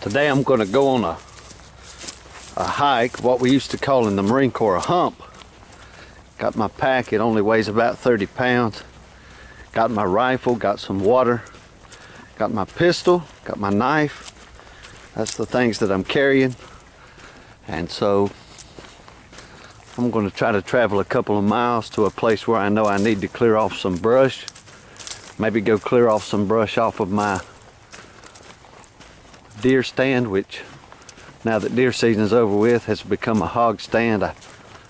Today I'm going to go on a hike, what we used to call in the Marine Corps a hump. Got my pack, it only weighs about 30 pounds. Got my rifle, got some water, got my pistol, got my knife. That's the things that I'm carrying. And so I'm going to try to travel a couple of miles to a place where I know I need to clear off some brush. Maybe go clear off some brush off of my deer stand, which now that deer season is over with has become a hog stand.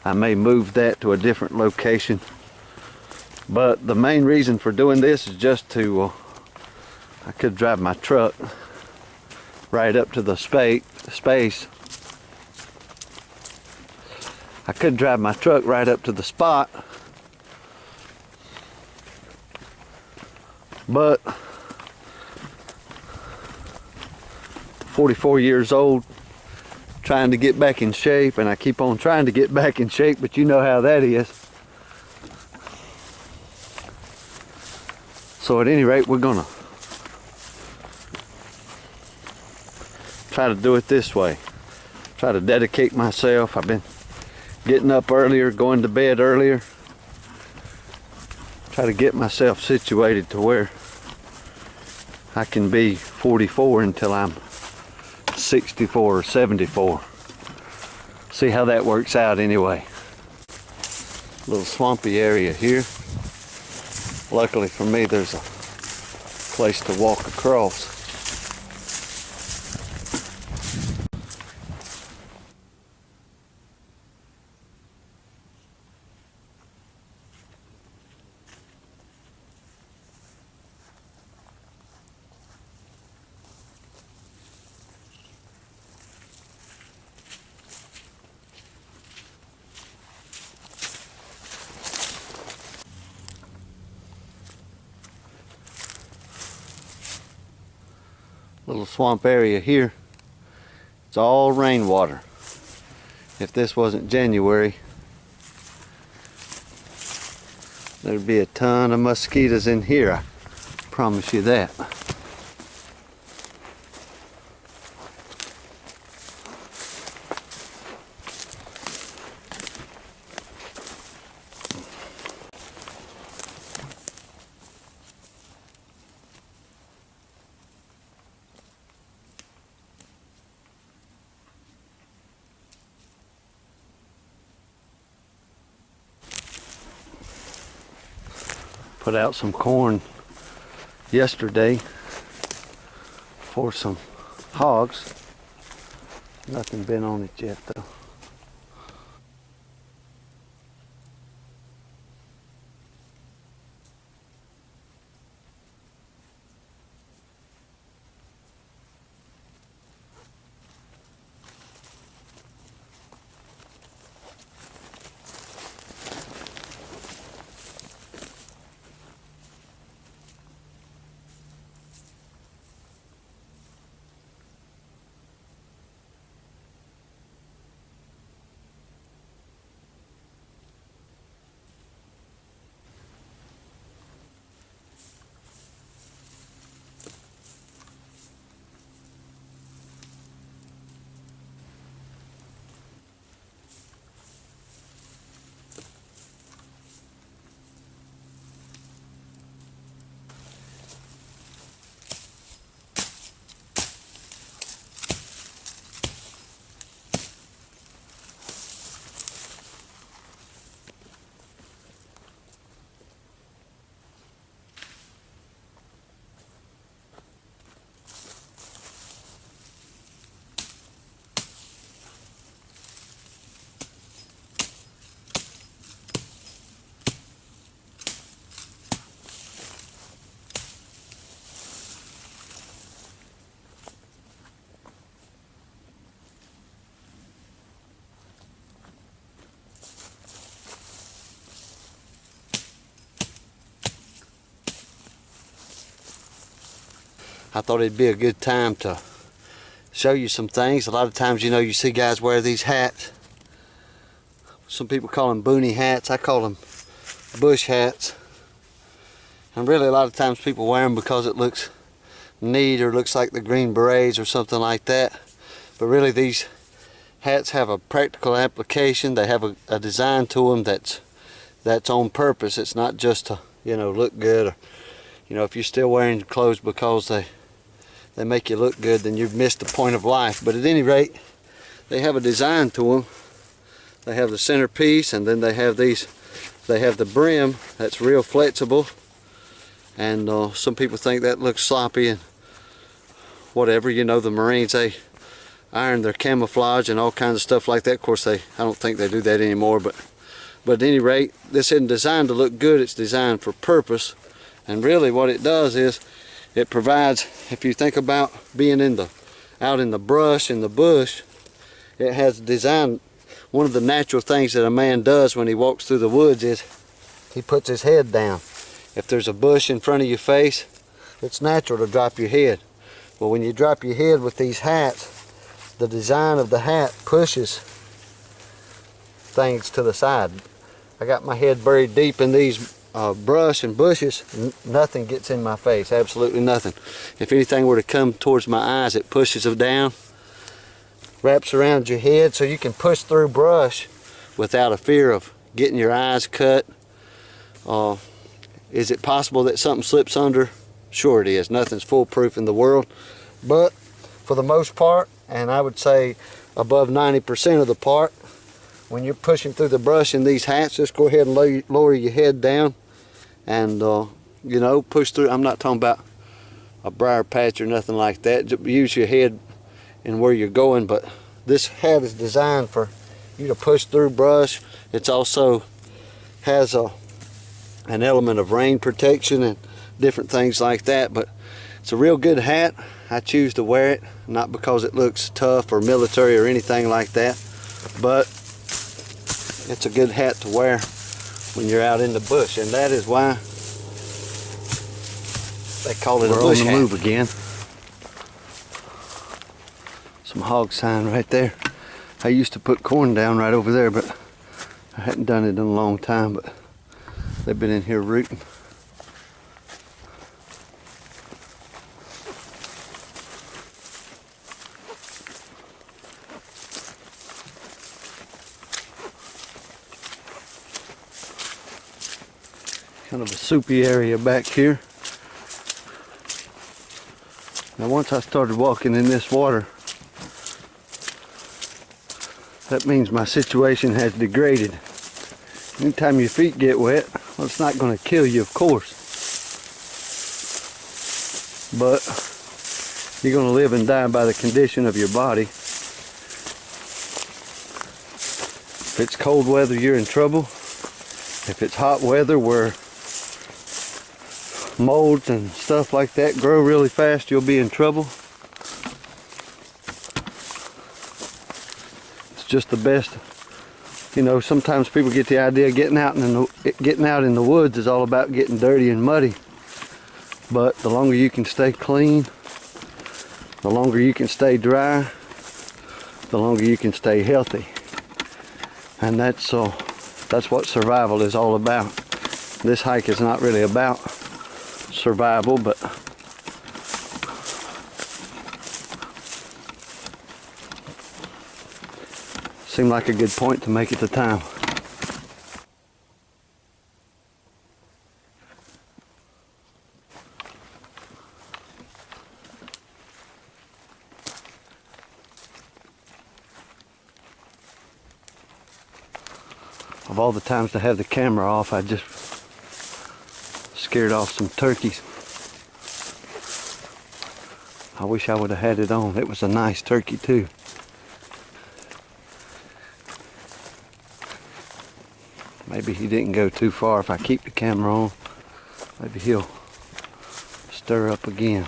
I may move that to a different location, but the main reason for doing this is just to I could drive my truck right up to the space. I could drive my truck right up to the spot, but 44 years old, trying to get back in shape, and I keep on trying to get back in shape, but you know how that is. So at any rate, we're gonna try to do it this way. Try to dedicate myself. I've been getting up earlier, going to bed earlier. Try to get myself situated to where I can be 44 until I'm 64 or 74. See how that works out anyway. Little swampy area here. Luckily for me, there's a place to walk across. Little swamp area here. It's all rainwater. If this wasn't January, there'd be a ton of mosquitoes in here, I promise you that. Put out some corn yesterday for some hogs. Nothing been on it yet though. I thought it'd be a good time to show you some things. A lot of times, you know, you see guys wear these hats. Some people call them boonie hats. I call them bush hats. And really, a lot of times people wear them because it looks neat or looks like the Green Berets or something like that. But really, these hats have a practical application. They have a design to them that's on purpose. It's not just to, you know, look good, or, you know, if you're still wearing clothes because they make you look good, then you've missed the point of life. But at any rate, they have a design to them. They have the centerpiece, and then they have these. They have the brim that's real flexible, and some people think that looks sloppy and whatever. You know, the Marines, they iron their camouflage and all kinds of stuff like that. Of course, I don't think they do that anymore, but at any rate, this isn't designed to look good. It's designed for purpose. And really what it does is it provides, if you think about being out in the brush, in the bush, it has designed. One of the natural things that a man does when he walks through the woods is he puts his head down. If there's a bush in front of your face, it's natural to drop your head. Well, when you drop your head with these hats, the design of the hat pushes things to the side. I got my head buried deep in these brush and bushes. Nothing gets in my face, absolutely nothing. If anything were to come towards my eyes, it pushes them down, wraps around your head, so you can push through brush without a fear of getting your eyes cut. Is it possible that something slips under? Sure it is. Nothing's foolproof in the world, but for the most part, and I would say above 90% of the part, when you're pushing through the brush in these hats, just go ahead and lower your head down and you know, push through. I'm not talking about a briar patch or nothing like that. Just use your head and where you're going, but this hat is designed for you to push through brush. It's also has an element of rain protection and different things like that, but it's a real good hat. I choose to wear it, not because it looks tough or military or anything like that, but it's a good hat to wear when you're out in the bush, and that is why they call it a bush hat. We're on the move again. Some hog sign right there. I used to put corn down right over there, but I hadn't done it in a long time, but they've been in here rooting. Kind of a soupy area back here. Now once I started walking in this water, that means my situation has degraded. Anytime your feet get wet, well, it's not going to kill you, of course, but you're going to live and die by the condition of your body. If it's cold weather, you're in trouble. If it's hot weather where molds and stuff like that grow really fast, you'll be in trouble. It's just the best. You know, sometimes people get the idea getting out in the woods is all about getting dirty and muddy. But the longer you can stay clean, the longer you can stay dry, the longer you can stay healthy. And that's what survival is all about. This hike is not really about survival, but seemed like a good point to make at the time. Of all the times to have the camera off, I just scared off some turkeys. I wish I would have had it on. It was a nice turkey too. Maybe he didn't go too far. If I keep the camera on, maybe he'll stir up again.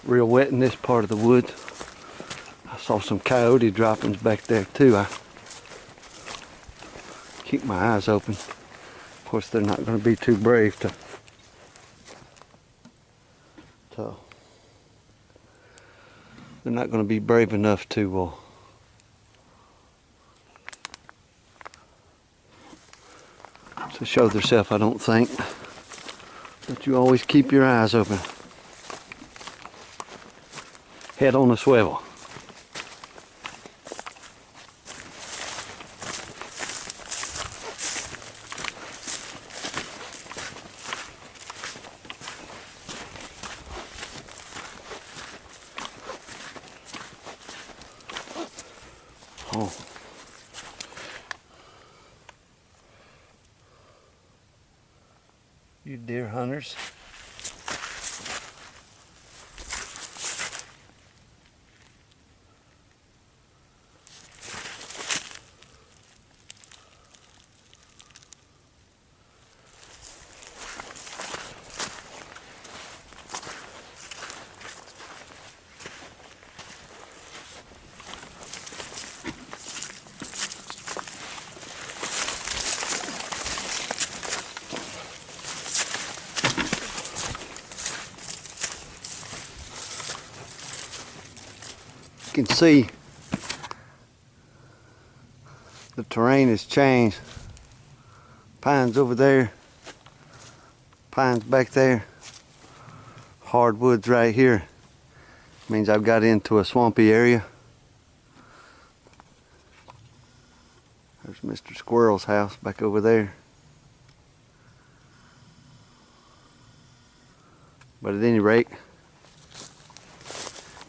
Real wet in this part of the woods. I saw some coyote droppings back there too. I keep my eyes open. Of course, they're not going to be too brave to they're not going to be brave enough to show themselves, I don't think. But you always keep your eyes open. Head on a swivel. Oh. You deer hunters. You can see the terrain has changed. Pines over there, pines back there, hardwoods right here. Means I've got into a swampy area. There's Mr. Squirrel's house back over there. But at any rate,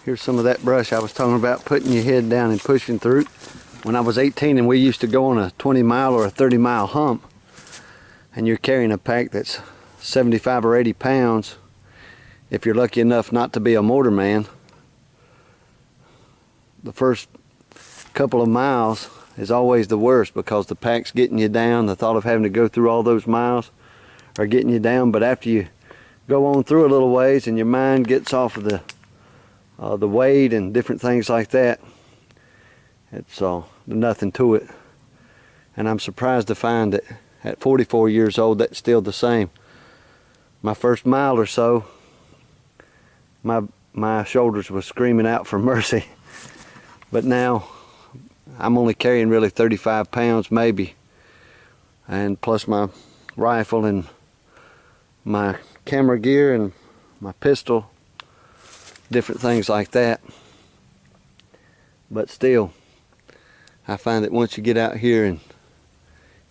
here's some of that brush I was talking about, putting your head down and pushing through. When I was 18 and we used to go on a 20-mile or a 30-mile hump, and you're carrying a pack that's 75 or 80 pounds, if you're lucky enough not to be a motorman, the first couple of miles is always the worst because the pack's getting you down. The thought of having to go through all those miles are getting you down. But after you go on through a little ways and your mind gets off of the weight and different things like that, it's nothing to it. And I'm surprised to find that at 44 years old that's still the same. My first mile or so, my shoulders were screaming out for mercy, but now I'm only carrying really 35 pounds maybe, and plus my rifle and my camera gear and my pistol, different things like that. But still, I find that once you get out here and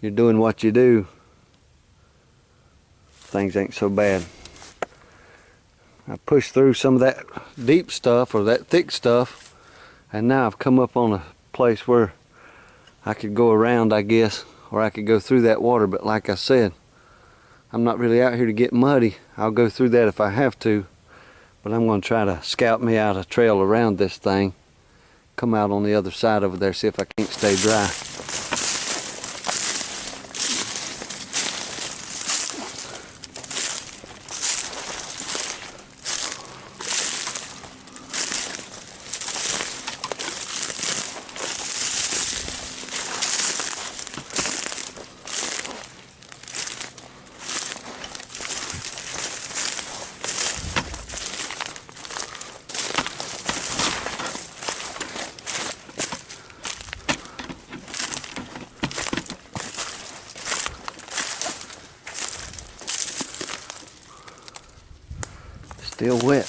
you're doing what you do, things ain't so bad. I pushed through some of that deep stuff or that thick stuff, and now I've come up on a place where I could go around, I guess, or I could go through that water. But like I said, I'm not really out here to get muddy. I'll go through that if I have to, but I'm going to try to scout me out a trail around this thing, come out on the other side over there, see if I can't stay dry. Still wet.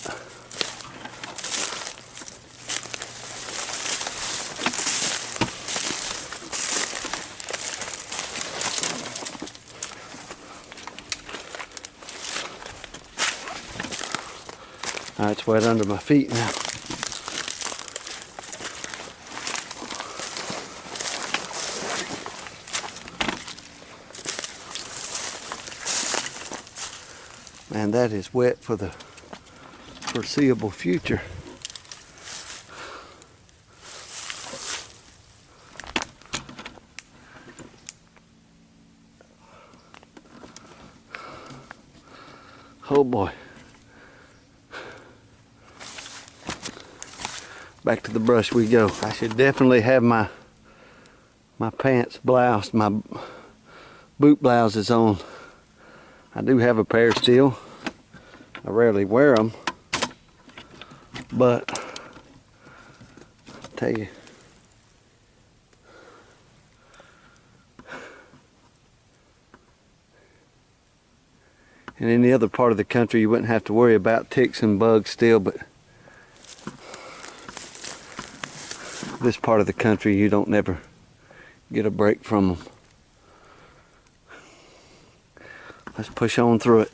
It's wet under my feet now. Man, that is wet for the foreseeable future. Oh boy. Back to the brush we go. I should definitely have my pants bloused, my boot blouses on. I do have a pair still. I rarely wear them, but I'll tell you, in any other part of the country you wouldn't have to worry about ticks and bugs still, but this part of the country you don't never get a break from them. Let's push on through it.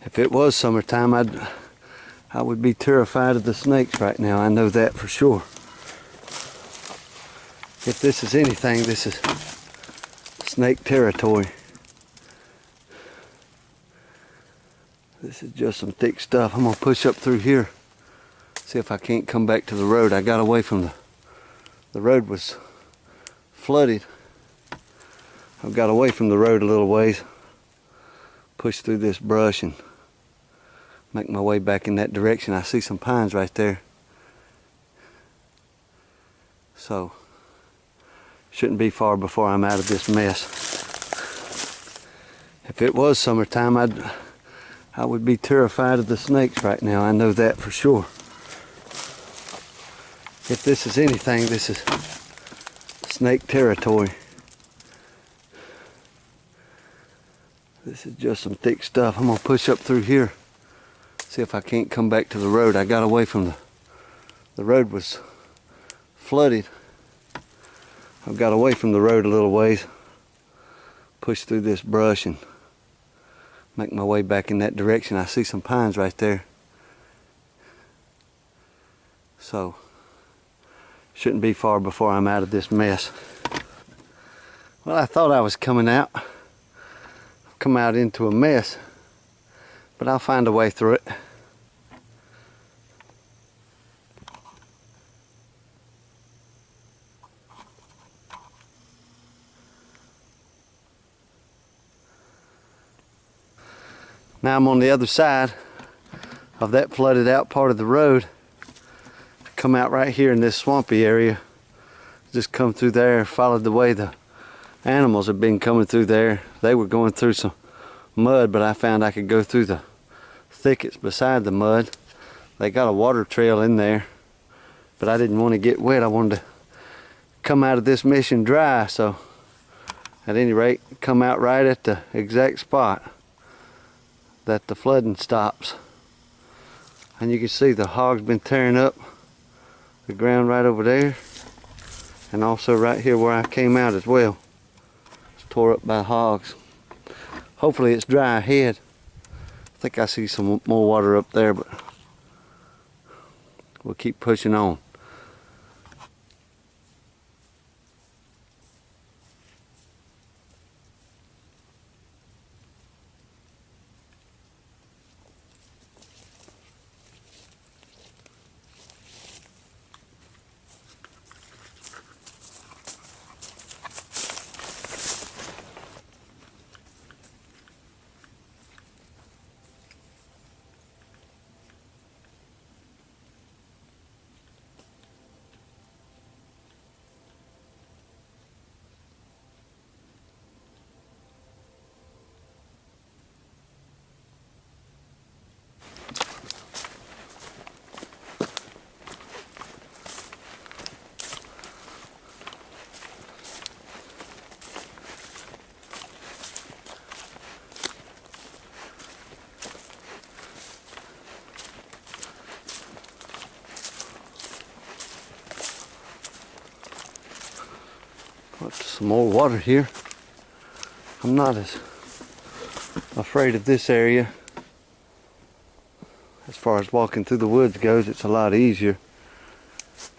If it was summertime, I would be terrified of the snakes right now. I know that for sure. If this is anything, this is snake territory. This is just some thick stuff. I'm gonna push up through here, see if I can't come back to the road. I got away from the road was flooded. I got away from the road a little ways, pushed through this brush and make my way back in that direction. I see some pines right there. So, shouldn't be far before I'm out of this mess. If it was summertime, I would be terrified of the snakes right now. I know that for sure. If this is anything, this is snake territory. This is just some thick stuff. I'm gonna push up through here, see if I can't come back to the road. I got away from the road was flooded. I got away from the road a little ways, pushed through this brush and make my way back in that direction. I see some pines right there. So, shouldn't be far before I'm out of this mess. Well, I thought I was coming out. I've come out into a mess, but I'll find a way through it. Now I'm on the other side of that flooded out part of the road. Come out right here in this swampy area. Just come through there, followed the way the animals have been coming through there. They were going through some mud, but I found I could go through the thickets beside the mud. They got a water trail in there, but I didn't want to get wet. I wanted to come out of this mission dry, so at any rate, come out right at the exact spot that the flooding stops. And you can see the hog's been tearing up the ground right over there, and also right here where I came out as well. It's tore up by hogs. Hopefully it's dry ahead. I think I see some more water up there, but we'll keep pushing on. Some more water here. I'm not as afraid of this area. As far as walking through the woods goes, it's a lot easier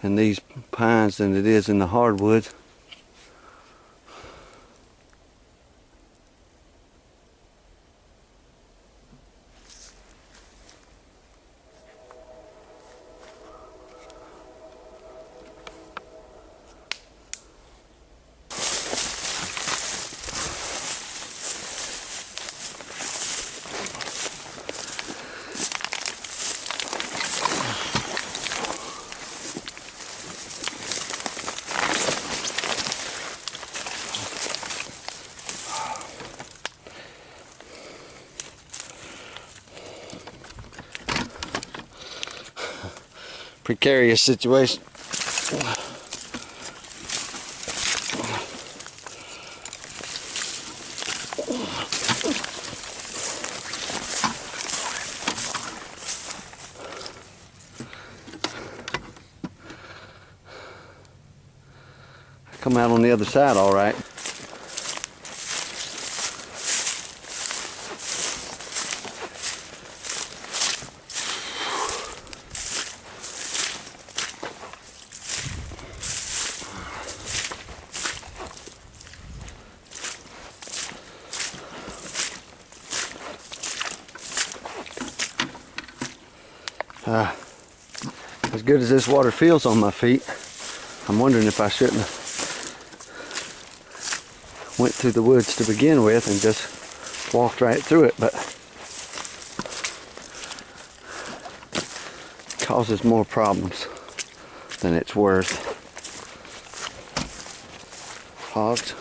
in these pines than it is in the hardwoods. Precarious situation. Come out on the other side all right. As good as this water feels on my feet, I'm wondering if I shouldn't have went through the woods to begin with and just walked right through it, but it causes more problems than it's worth. Hogs.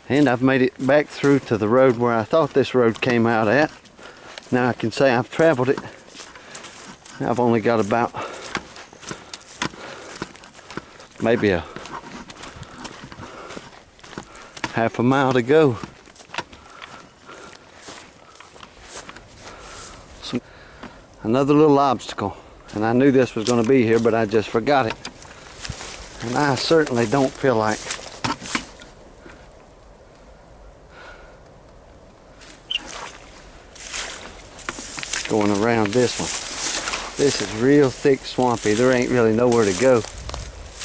And I've made it back through to the road where I thought this road came out at. Now I can say I've traveled it. I've only got about maybe a half a mile to go. Another little obstacle. And I knew this was going to be here, but I just forgot it. And I certainly don't feel like going around this one. This is real thick swampy. There ain't really nowhere to go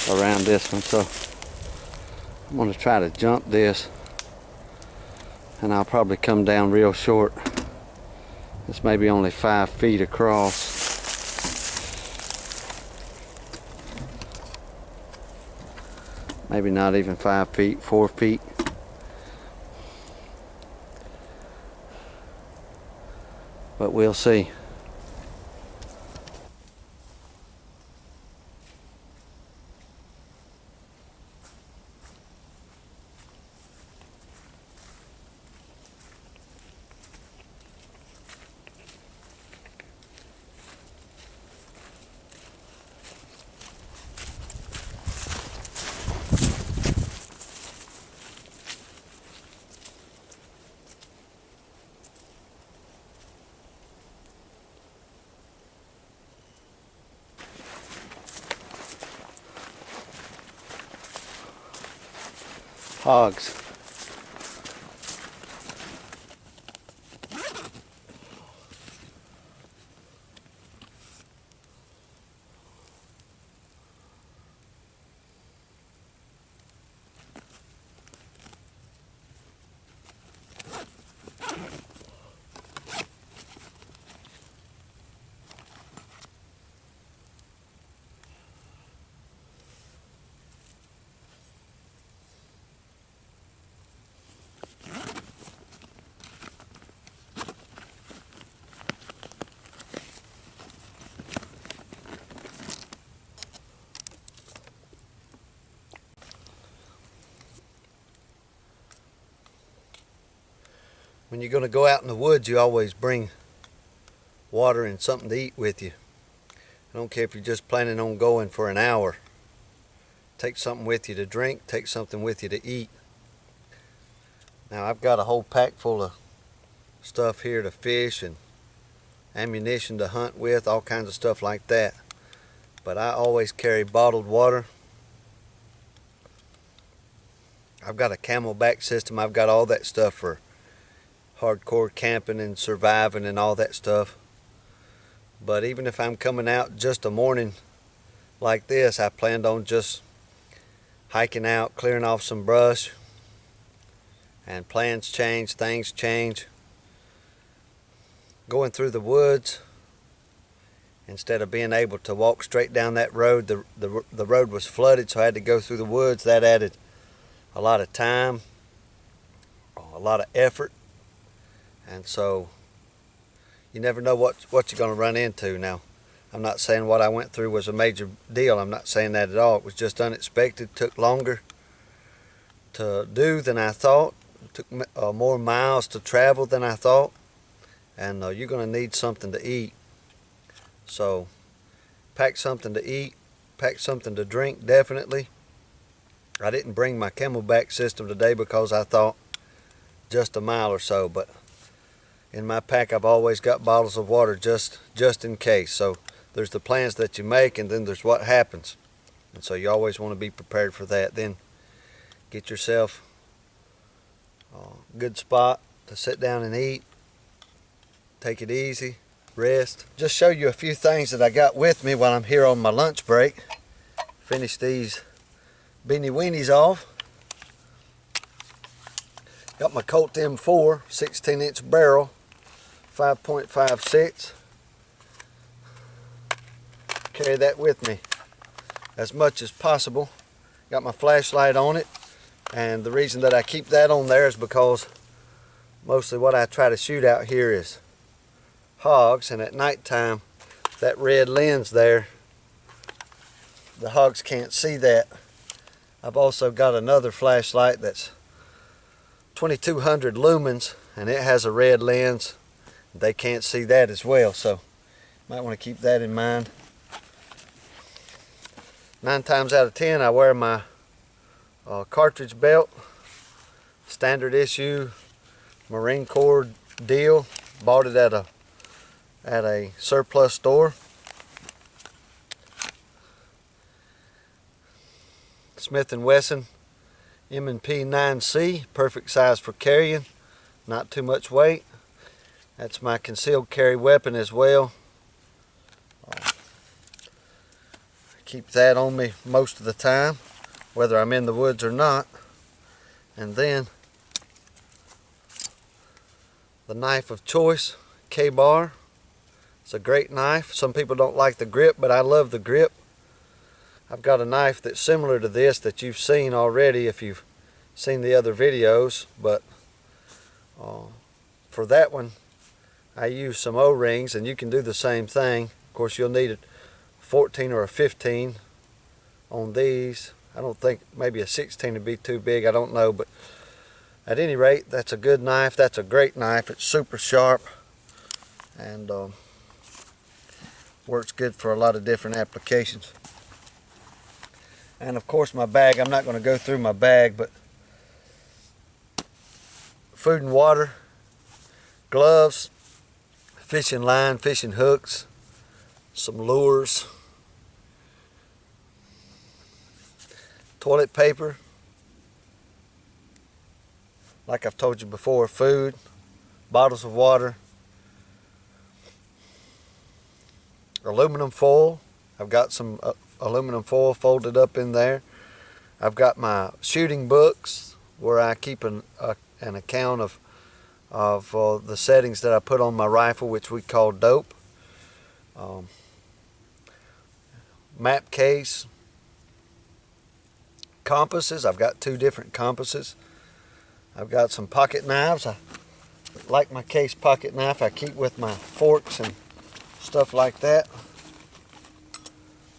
around this one, so I'm going to try to jump this, and I'll probably come down real short. It's maybe only 5 feet across. Maybe not even 5 feet, 4 feet. But we'll see. Hogs. When you're going to go out in the woods, you always bring water and something to eat with you. I don't care if you're just planning on going for an hour. Take something with you to drink, take something with you to eat. Now I've got a whole pack full of stuff here to fish and ammunition to hunt with, all kinds of stuff like that. But I always carry bottled water. I've got a Camelback system. I've got all that stuff for hardcore camping and surviving and all that stuff. But even if I'm coming out just a morning like this, I planned on just hiking out, clearing off some brush, and plans change, things change. Going through the woods, instead of being able to walk straight down that road, the road was flooded, so I had to go through the woods. That added a lot of time, a lot of effort, and so you never know what you're going to run into. Now, I'm not saying what I went through was a major deal. I'm not saying that at all. It was just unexpected. It took longer to do than I thought. It took more miles to travel than I thought. And you're going to need something to eat. So pack something to eat, pack something to drink, definitely. I didn't bring my Camelback system today because I thought just a mile or so, but in my pack I've always got bottles of water just in case. So there's the plans that you make, and then there's what happens. And so you always want to be prepared for that. Then get yourself a good spot to sit down and eat. Take it easy, rest. Just show you a few things that I got with me while I'm here on my lunch break. Finish these beanie weenies off. Got my Colt M4 16-inch barrel, 5.56. Carry that with me as much as possible. Got my flashlight on it, and the reason that I keep that on there is because mostly what I try to shoot out here is hogs, and at nighttime that red lens there, the hogs can't see that. I've also got another flashlight that's 2200 lumens, and it has a red lens. They can't see that as well, so might want to keep that in mind. 9 times out of 10 I wear my cartridge belt, standard issue Marine Corps deal. Bought it at a surplus store. Smith & Wesson M&P 9C, perfect size for carrying, not too much weight. That's my concealed carry weapon as well. Keep that on me most of the time, whether I'm in the woods or not. And then the knife of choice, K-Bar. It's a great knife. Some people don't like the grip, but I love the grip. I've got a knife that's similar to this that you've seen already if you've seen the other videos, but for that one I use some O-rings, and you can do the same thing. Of course, you'll need a 14 or a 15 on these. I don't think, maybe a 16 would be too big, I don't know, but at any rate, that's a good knife. That's a great knife. It's super sharp and works good for a lot of different applications. And of course my bag, I'm not going to go through my bag, but food and water, gloves, fishing line, fishing hooks, some lures, toilet paper, like I've told you before, food, bottles of water, aluminum foil. I've got some aluminum foil folded up in there. I've got my shooting books where I keep an account of the settings that I put on my rifle, which we call dope. Map case, compasses. I've got 2 different compasses. I've got some pocket knives. I like my case pocket knife. I keep with my forks and stuff like that.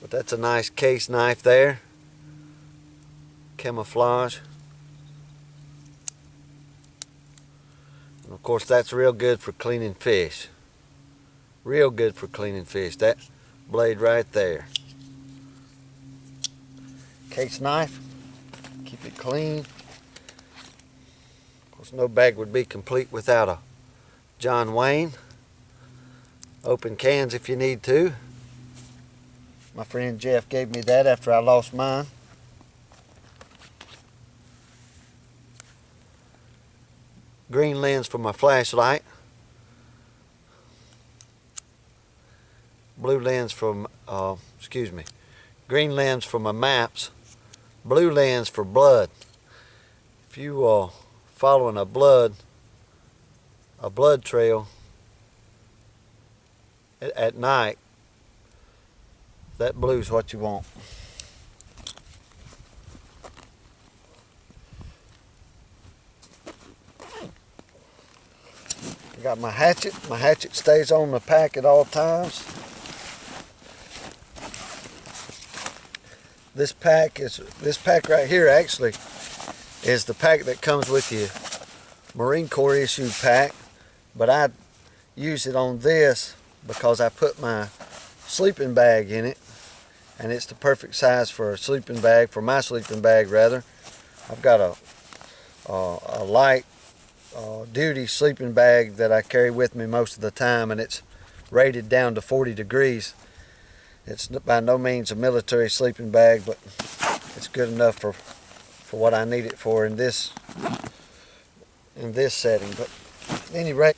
But that's a nice case knife there. Camouflage. And of course that's real good for cleaning fish. Real good for cleaning fish. That blade right there. Case knife. Keep it clean. Of course, no bag would be complete without a John Wayne. Open cans if you need to. My friend Jeff gave me that after I lost mine. Green lens for my flashlight. Blue lens from, green lens for my maps. Blue lens for blood. If you are following a blood trail at night, that blue's what you want. I got my hatchet. My hatchet stays on the pack at all times. This pack right here actually is the pack that comes with your Marine Corps issued pack, but I use it on this because I put my sleeping bag in it, and it's the perfect size for a sleeping bag, for my sleeping bag rather. I've got a light duty sleeping bag that I carry with me most of the time, and it's rated down to 40 degrees. It's by no means a military sleeping bag, but it's good enough for what I need it for in this setting. But at any rate,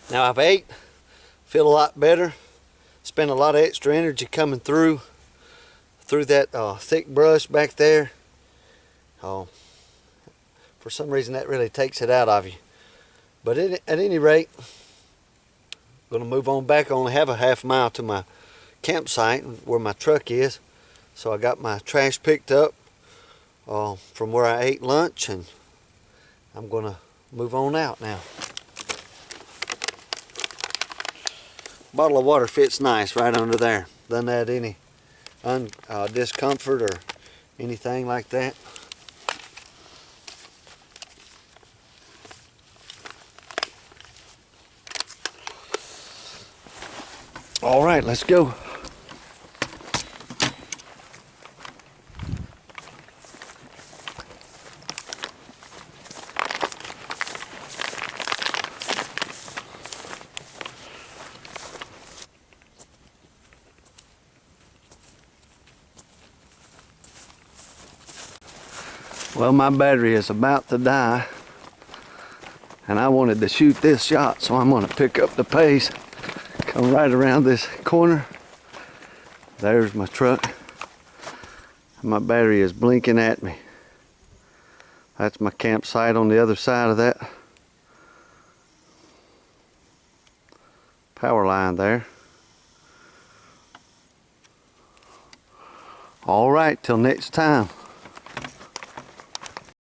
now I've ate, feel a lot better, spent a lot of extra energy coming through that thick brush back there. For some reason that really takes it out of you. But at any rate, I'm going to move on back. I only have a half mile to my campsite where my truck is. So I got my trash picked up from where I ate lunch, and I'm going to move on out now. Bottle of water fits nice right under there. Doesn't add any discomfort or anything like that. All right, let's go. Well, my battery is about to die, and I wanted to shoot this shot, so I'm going to pick up the pace, come right around this corner. There's my truck. My battery is blinking at me. That's my campsite on the other side of that power line there. All right, till next time.